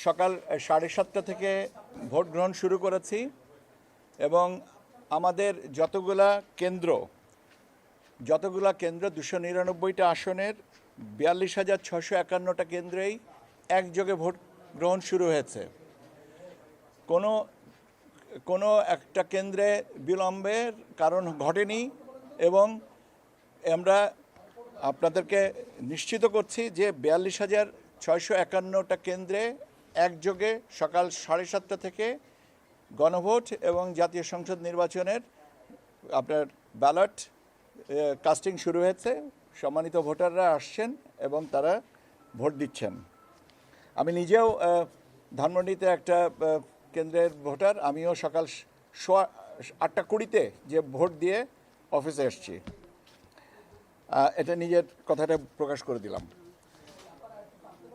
সকাল 7:30 থেকে ভোট গ্রহণ শুরু করেছি এবং আমাদের যতগুলা কেন্দ্র 299টা আসনের 42,651টা কেন্দ্রেই একযোগে ভোট গ্রহণ শুরু হয়েছে। কোনো একটা কেন্দ্রে বিলম্বের কারণ ঘটেনি এবং আমরা আপনাদেরকে নিশ্চিত করছি যে 42,651টা কেন্দ্রে একযোগে সকাল 7:30 থেকে গণভোট এবং জাতীয় সংসদ নির্বাচনের আপনার ব্যালট কাস্টিং শুরু হয়েছে। সম্মানিত ভোটাররা আসছেন এবং তারা ভোট দিচ্ছেন। আমি নিজেও ধানমন্ডিতে একটা কেন্দ্রের ভোটার, আমিও সকাল 8:20 যে ভোট দিয়ে অফিসে এসেছি। এটা নিজের কথাটা প্রকাশ করে দিলাম।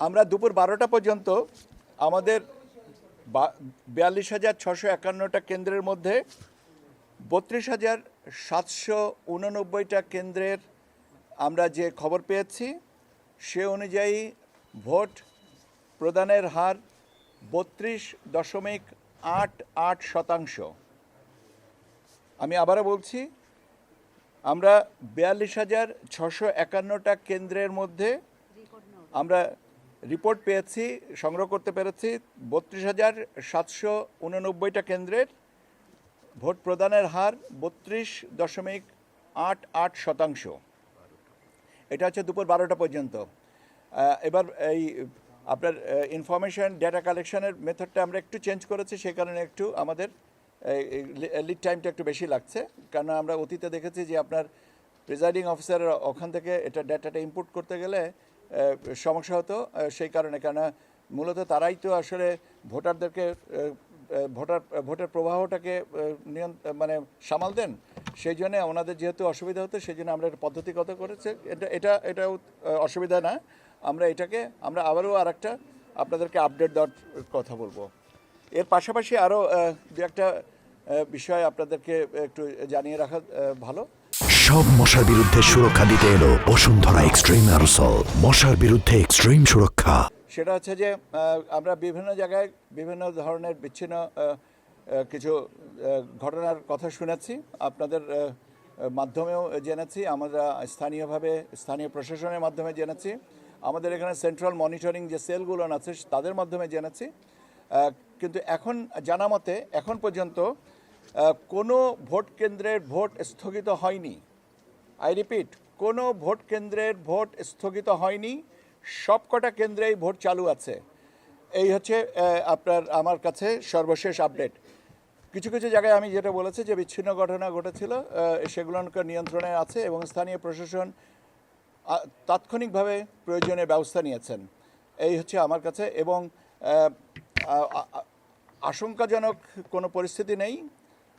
আমরা দুপুর 12টা পর্যন্ত আমাদের 42,651টা কেন্দ্রের মধ্যে 32,789টা কেন্দ্রের আমরা যে খবর পেয়েছি সে অনুযায়ী ভোট প্রদানের হার 32.88%। আমি আবারও বলছি, আমরা 42,651টা কেন্দ্রের মধ্যে আমরা রিপোর্ট পেয়েছি, সংগ্রহ করতে পেরেছি 32,789টা কেন্দ্রের ভোট প্রদানের হার 32.88%। এটা হচ্ছে দুপুর 12টা পর্যন্ত। এবার এই আপনার ইনফরমেশন ডেটা কালেকশনের মেথডটা আমরা একটু চেঞ্জ করেছি, সেই কারণে একটু আমাদের লিড টাইমটা একটু বেশি লাগছে। কারণ আমরা অতীতে দেখেছি যে আপনার প্রিজাইডিং অফিসার ওখান থেকে এটা ডেটাটা ইনপুট করতে গেলে সমস্যা হতো। সেই কারণে কেন মূলত তারাই তো আসলে ভোটারদেরকে ভোটের প্রবাহটাকে সামাল দেন। সেই জন্য ওনাদের যেহেতু অসুবিধা হতো, সেই জন্য আমরা পদ্ধতিগত করেছি। এটাও অসুবিধা না। আমরা আবারও আরেকটা আপনাদেরকে আপডেট দেওয়ার কথা বলবো। এর পাশাপাশি আরও দু একটা বিষয় আপনাদেরকে একটু জানিয়ে রাখা ভালো। সব মশার বিরুদ্ধে সুরক্ষা দিতে এলো বসুন্ধরা এক্সট্রিম অ্যারোসল, মশার বিরুদ্ধে এক্সট্রিম সুরক্ষা। সেটা হচ্ছে যে আমরা বিভিন্ন জায়গায় বিভিন্ন ধরনের বিচ্ছিন্ন কিছু ঘটনার কথা শুনেছি, আপনাদের মাধ্যমেও জেনেছি, আমরা স্থানীয় প্রশাসনের মাধ্যমে জেনেছি, আমাদের এখানে সেন্ট্রাল মনিটরিং যে সেলগুলো আছে তাদের মাধ্যমে জেনেছি। কিন্তু এখন জানা মতে এখন পর্যন্ত কোনো ভোট কেন্দ্রের ভোট স্থগিত হয়নি। আই রিপিট, কোনো ভোট কেন্দ্রের ভোট স্থগিত হয়নি, সবকটা কেন্দ্রেই ভোট চালু আছে। এই হচ্ছে আমার কাছে সর্বশেষ আপডেট। কিছু কিছু জায়গায় আমি যেটা বলেছি যে বিচ্ছিন্ন ঘটনা ঘটেছিল, সেগুলোর নিয়ন্ত্রণে আছে এবং স্থানীয় প্রশাসন তাৎক্ষণিকভাবে প্রয়োজনীয় ব্যবস্থা নিয়েছেন। এই হচ্ছে আমার কাছে, এবং আশঙ্কাজনক কোনো পরিস্থিতি নেই।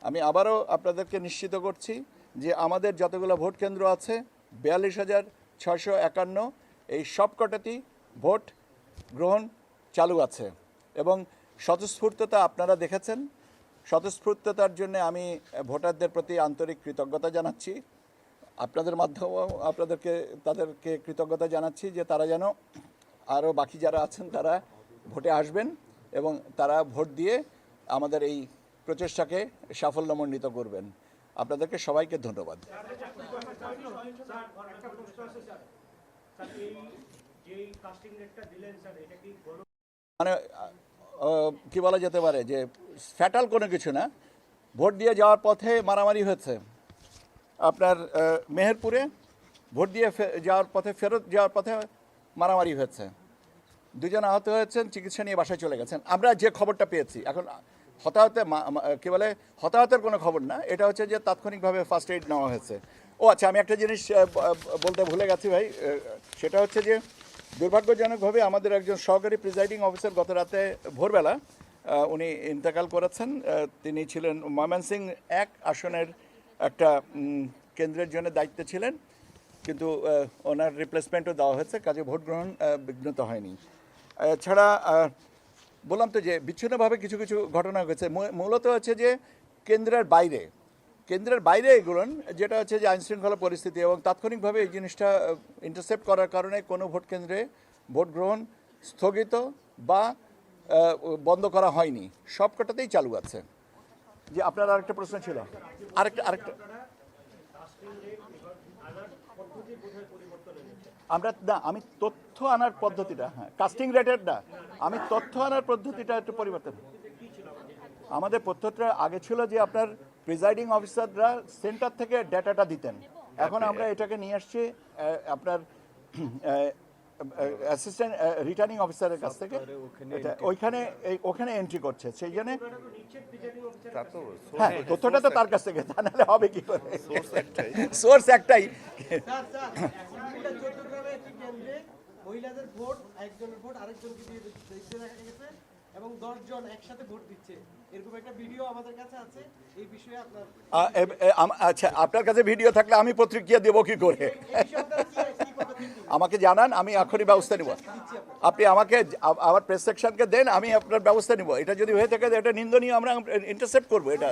আমি আবারও আপনাদেরকে নিশ্চিত করছি যে আমাদের যতগুলো ভোট কেন্দ্র আছে 42,651, এই সবকটাতেই ভোট গ্রহণ চালু আছে এবং স্বতঃস্ফূর্ততা আপনারা দেখেছেন। স্বতঃস্ফূর্ততার জন্য আমি ভোটারদের প্রতি আন্তরিক কৃতজ্ঞতা জানাচ্ছি। আপনাদের মাধ্যমেও তাদেরকে কৃতজ্ঞতা জানাচ্ছি যে তারা যেন আরও বাকি যারা আছেন তারা ভোটে আসবেন এবং তারা ভোট দিয়ে আমাদের এই প্রচেষ্টাকে সাফল্যমণ্ডিত করবেন। আপনাদেরকে সবাইকে ধন্যবাদ। মানে কি বলা যেতে পারে যে ফ্যাটাল কোনো কিছু না। ভোট দিয়ে যাওয়ার পথে মারামারি হয়েছে। আপনার মেহেরপুরে ভোট দিয়ে ফেরত যাওয়ার পথে মারামারি হয়েছে, 2 জন আহত হয়েছেন, চিকিৎসা নিয়ে বাসায় চলে গেছেন। আমরা যে খবরটা পেয়েছি, এখন হতাহতের কোনো খবর না, এটা হচ্ছে যে তাৎক্ষণিকভাবে ফার্স্ট এইড নেওয়া হয়েছে। আচ্ছা, আমি একটা জিনিস বলতে ভুলে গেছি ভাই, সেটা হচ্ছে যে দুর্ভাগ্যজনকভাবে আমাদের একজন সহকারী প্রিজাইডিং অফিসার গত রাতে ভোরবেলা উনি ইন্তেকাল করেছেন। তিনি ছিলেন ময়মনসিংহ 1 আসনের একটা কেন্দ্রের জন্য দায়িত্বে ছিলেন, কিন্তু ওনার রিপ্লেসমেন্টও দেওয়া হয়েছে, কাজে ভোট গ্রহণ বিঘ্নিত হয়নি। এছাড়া বললাম তো যে বিচ্ছিন্নভাবে কিছু কিছু ঘটনা হয়েছে, মূলত হচ্ছে যে কেন্দ্রের বাইরে এগুলো, যেটা হচ্ছে যে আইনশৃঙ্খলা পরিস্থিতি এবং তাৎক্ষণিকভাবে এই জিনিসটা ইন্টারসেপ্ট করার কারণে কোনো ভোট কেন্দ্রে ভোট গ্রহণ স্থগিত বা বন্ধ করা হয়নি, সবকটাতেই চালু আছে। যে আপনার আরেকটা প্রশ্ন ছিল, আরেকটা আমরা না, আমি তথ্য আনার পদ্ধতিটা, হ্যাঁ কাস্টিং রেটের না, আমি তথ্য আনার পদ্ধতিটা একটু পরিবর্তন। আমাদের পদ্ধতিটা আগে ছিল যে আপনার প্রিজাইডিং অফিসাররা সেন্টার থেকে ডেটাটা দিতেন, এখন আমরা এটাকে নিয়ে আসছি আপনার অ্যাসিস্ট্যান্ট রিটার্নিং অফিসারের কাছ থেকে, এটা ওখানে এন্ট্রি করছে, সেই জন্য হ্যাঁ তথ্যটা তো তার কাছ থেকে, তা নাহলে হবে কি করে, সোর্স একটাই। চট্টগ্রামে একটি কেন্দ্রে মহিলাদের ভোট একজনের ভোট আরেকজনকে দিয়ে দিতে দেখা গেছে এবং 10 জন একসাথে ভোট দিচ্ছে, এরকম একটা ভিডিও আমাদের কাছে আছে। এই বিষয়ে আপনার আচ্ছা, আপনার কাছে ভিডিও থাকলে আমি প্রতিক্রিয়া দেবো কি করে, আমাকে জানান, আমি এখনই ব্যবস্থা নিব। আপনি আমাকে আমার প্রেস সেকশনকে দেন, আমি আপনার ব্যবস্থা নিব। এটা যদি হয়ে থাকে এটা নিন্দনীয়, আমরা ইন্টারসেপ্ট করবো এটা।